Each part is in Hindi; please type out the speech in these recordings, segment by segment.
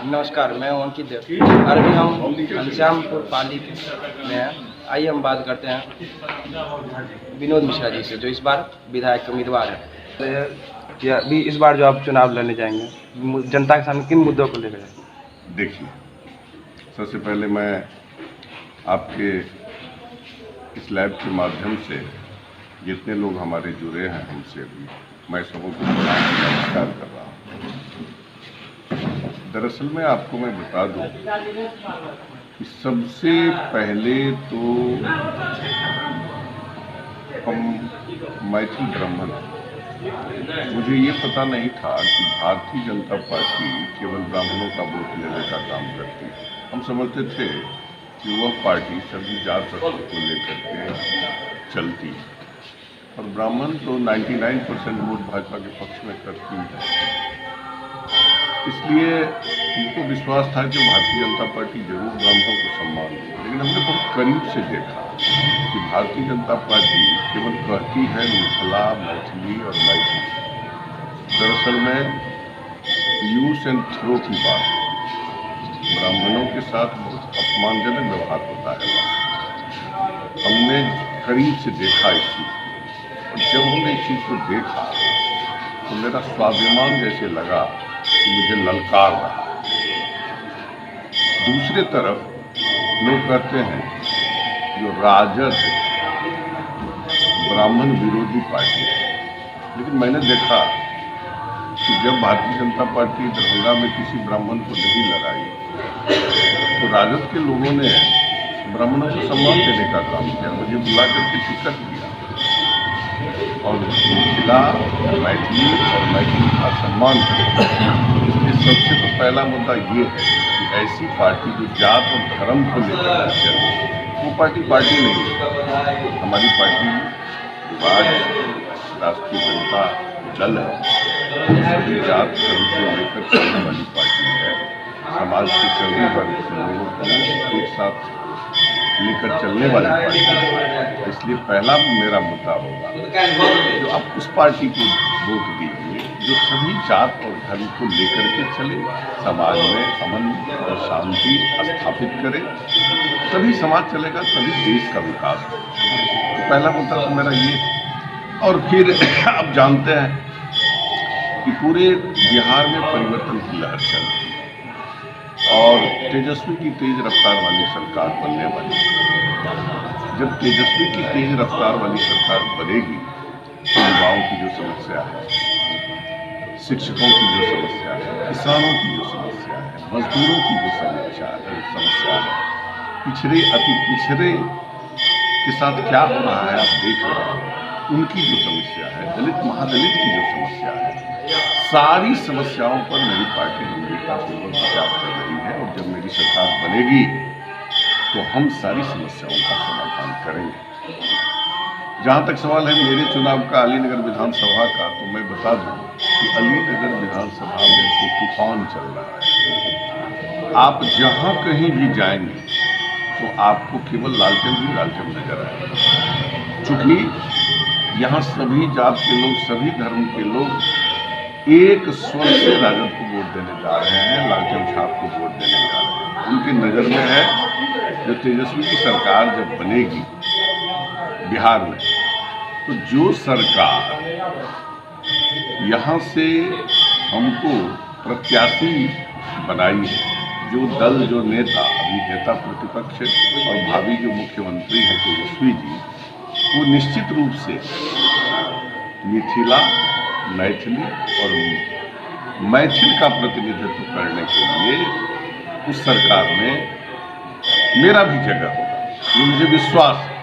नमस्कार, मैं हूं अंकित देव और अभी हम घनश्यामपुर पाली में हैं। आइए हम बात करते हैं विनोद मिश्रा जी से, जो इस बार विधायक उम्मीदवार हैं। तो अभी इस बार जो आप चुनाव लड़ने जाएंगे, जनता के सामने किन मुद्दों को लेकर जाएंगे? देखिए, सबसे पहले मैं आपके इस लैब के माध्यम से जितने लोग हमारे जुड़े हैं हमसे भी, मैं सबों को नमस्कार कर रहा हूँ। दरअसल में आपको मैं बता दूं कि सबसे पहले तो हम मैथिल ब्राह्मण, मुझे ये पता नहीं था कि भारतीय जनता पार्टी केवल ब्राह्मणों का वोट लेने का काम करती है। हम समझते थे कि वह पार्टी सभी जात वर्ग को लेकर के चलती है और ब्राह्मण तो 99% वोट भाजपा के पक्ष में करती है। इसलिए हमको विश्वास था कि भारतीय जनता पार्टी जरूर ब्राह्मणों को सम्मान देगी, लेकिन हमने बहुत करीब से देखा कि भारतीय जनता पार्टी केवल कहती है मिथिला, मैथिली और मैथिली। दरअसल में यूज एंड थ्रो की बात है। ब्राह्मणों के साथ बहुत अपमानजनक व्यवहार होता है। हमने करीब से देखा इस चीज़ को, और जब हमने इस चीज़ को देखा तो मेरा स्वाभिमान जैसे लगा कि मुझे ललकार रहा। दूसरे तरफ लोग कहते हैं जो राजद ब्राह्मण विरोधी पार्टी है, लेकिन मैंने देखा कि जब भारतीय जनता पार्टी दरभंगा में किसी ब्राह्मण को नहीं लड़ाई तो राजद के लोगों ने ब्राह्मणों को सम्मान देने का काम किया, मुझे बुला करके टिकट दिया और मिथिला, मैथिली और मैथिली का सम्मान किया। इसलिए सबसे तो पहला मुद्दा ये है कि ऐसी पार्टी जो जात और धर्म को लेकर चले, वो पार्टी नहीं है। हमारी पार्टी आज राष्ट्रीय जनता दल है, सभी जात धर्म को लेकर चलने वाली पार्टी है। समाज के सभी वर्ग के लोगों को एक साथ लेकर चलने वाली पार्टी है। इसलिए पहला मेरा मुद्दा होगा जो आप उस पार्टी को वोट दीजिए जो सभी जात और धर्म को लेकर के चले, समाज में अमन और शांति स्थापित करे। तभी समाज चलेगा, तभी देश का विकास होगा। तो पहला मुद्दा तो मेरा ये है। और फिर आप जानते हैं कि पूरे बिहार में परिवर्तन की लहर चल रही है और तेजस्वी की तेज रफ्तार वाली सरकार बनने वाली है। जब तेजस्वी की तेज रफ्तार वाली सरकार बनेगी तो युवाओं की जो समस्या है, शिक्षकों की जो समस्या है, किसानों की जो समस्या है, मजदूरों की जो समस्या है, पिछड़े अति पिछड़े के साथ क्या हो रहा है आप देख रहे हैं, उनकी जो समस्या है, दलित महादलित की जो समस्या है, सारी समस्याओं पर मेरी पार्टी गंभीरतापूर्वक विचार कर रही है। और जब मेरी सरकार बनेगी तो हम सारी समस्याओं का समाधान करेंगे। जहाँ तक सवाल है मेरे चुनाव का अलीनगर विधानसभा का, तो मैं बता दूं कि अलीनगर विधानसभा में तो तूफान चल रहा है। आप जहाँ कहीं भी जाएंगे तो आपको केवल लालटेन ही लालटेन नजर आएगा। चूंकि यहाँ सभी जात के लोग, सभी धर्म के लोग एक स्वर से राजद को वोट देने जा रहे हैं, लालटेन छाप को वोट देने जा रहे हैं। उनकी नज़र में है जो तेजस्वी की सरकार जब बनेगी बिहार में, तो जो सरकार यहाँ से हमको प्रत्याशी बनाई है, जो दल, जो नेता, अभी नेता प्रतिपक्ष और भावी जो मुख्यमंत्री हैं तेजस्वी जी, वो निश्चित रूप से मिथिला, मैथिली और मैथिल का प्रतिनिधित्व करने के लिए उस सरकार में मेरा भी जगह होगा, ये मुझे विश्वास है।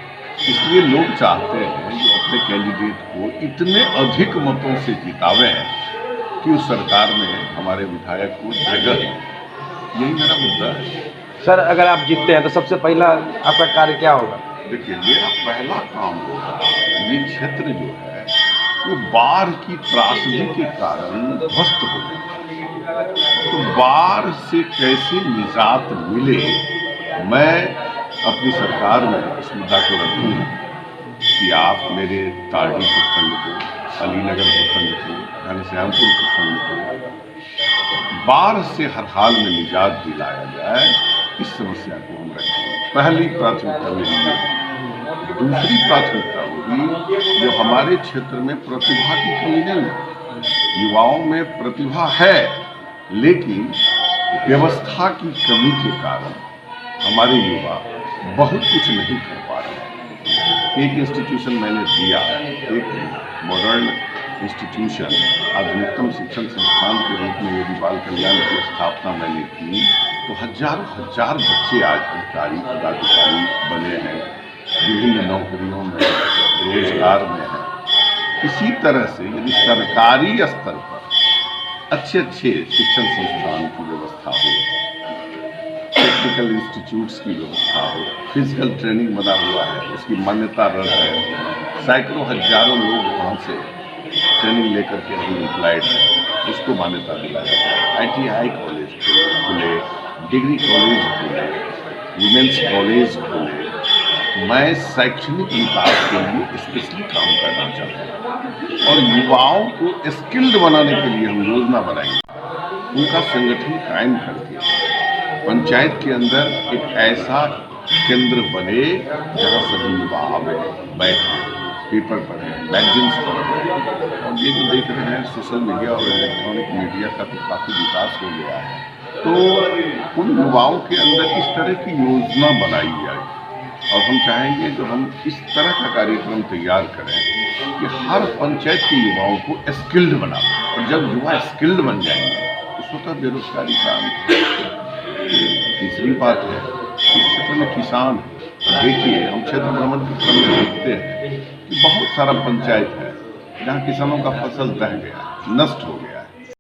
इसलिए लोग चाहते हैं जो अपने कैंडिडेट को इतने अधिक मतों से जितावे हैं कि उस सरकार में हमारे विधायक को जगह है। यही मेरा मुद्दा है। सर, अगर आप जीतते हैं तो सबसे पहला आपका कार्य क्या होगा? देखिए, मेरा पहला काम होगा, ये क्षेत्र जो है वो बाढ़ की त्रासदी के कारण ध्वस्त हो गया, तो बाढ़ से कैसे निजात मिले, मैं अपनी सरकार में इस मुद्दा को रखूंगा। कि आप मेरे ताड़ी प्रखंड को, अलीनगर प्रखंड को, घनश्यामपुर प्रखंड को बाढ़ से हर हाल में निजात दिलाया जाए, इस समस्या को हम रखेंगे। पहली प्राथमिकता मेरी ये है। दूसरी प्राथमिकता होगी जो हमारे क्षेत्र में प्रतिभा की कमी नहीं है, युवाओं में प्रतिभा है, लेकिन व्यवस्था की कमी के कारण हमारे युवा बहुत कुछ नहीं कर पा रहे हैं। एक इंस्टीट्यूशन मैंने दिया, एक मॉडर्न इंस्टीट्यूशन, आधुनिकतम शिक्षण संस्थान के रूप में यदि बाल कल्याण की स्थापना मैंने की, तो हजारों हजार बच्चे आज अधिकारी पदाधिकारी बने हैं, विभिन्न नौकरियों में, रोजगार में हैं। इसी तरह से यदि सरकारी स्तर पर अच्छे शिक्षण संस्थान की व्यवस्था हो, टेक्निकल इंस्टीट्यूट्स की व्यवस्था हो, फिजिकल ट्रेनिंग बना हुआ है, उसकी मान्यता रद्द है, सैकड़ों हजारों लोग वहाँ से ट्रेनिंग लेकर के अभी एम्प्लॉयड हैं, उसको मान्यता दिला जाए। ITI कॉलेज खुले, डिग्री कॉलेज खुले, वुमेन्स कॉलेज खुले। मैं शैक्षणिक विकास के लिए स्पेशली काम करना चाहता हूँ और युवाओं को स्किल्ड बनाने के लिए हम योजना बनाएंगे। उनका संगठन कायम करके पंचायत के अंदर एक ऐसा केंद्र बने जहाँ सभी युवा आवे, बैठे, पेपर पढ़ें, मैगजीन्स पढ़ें। और ये जो देख रहे हैं सोशल मीडिया और इलेक्ट्रॉनिक मीडिया का तो काफ़ी विकास हो गया है, तो उन युवाओं के अंदर इस तरह की योजना बनाई जाए। और हम चाहेंगे जो हम इस तरह का कार्यक्रम तैयार करें कि हर पंचायत के युवाओं को स्किल्ड बना, और जब युवा स्किल्ड बन जाएंगे तो स्वतः बेरोजगारी का अंत। तीसरी बात है, इस क्षेत्र में किसान, देखिए हम क्षेत्र भ्रमण के क्रम में देखते हैं कि बहुत सारा पंचायत है जहाँ किसानों का फसल दह गया, नष्ट हो गया।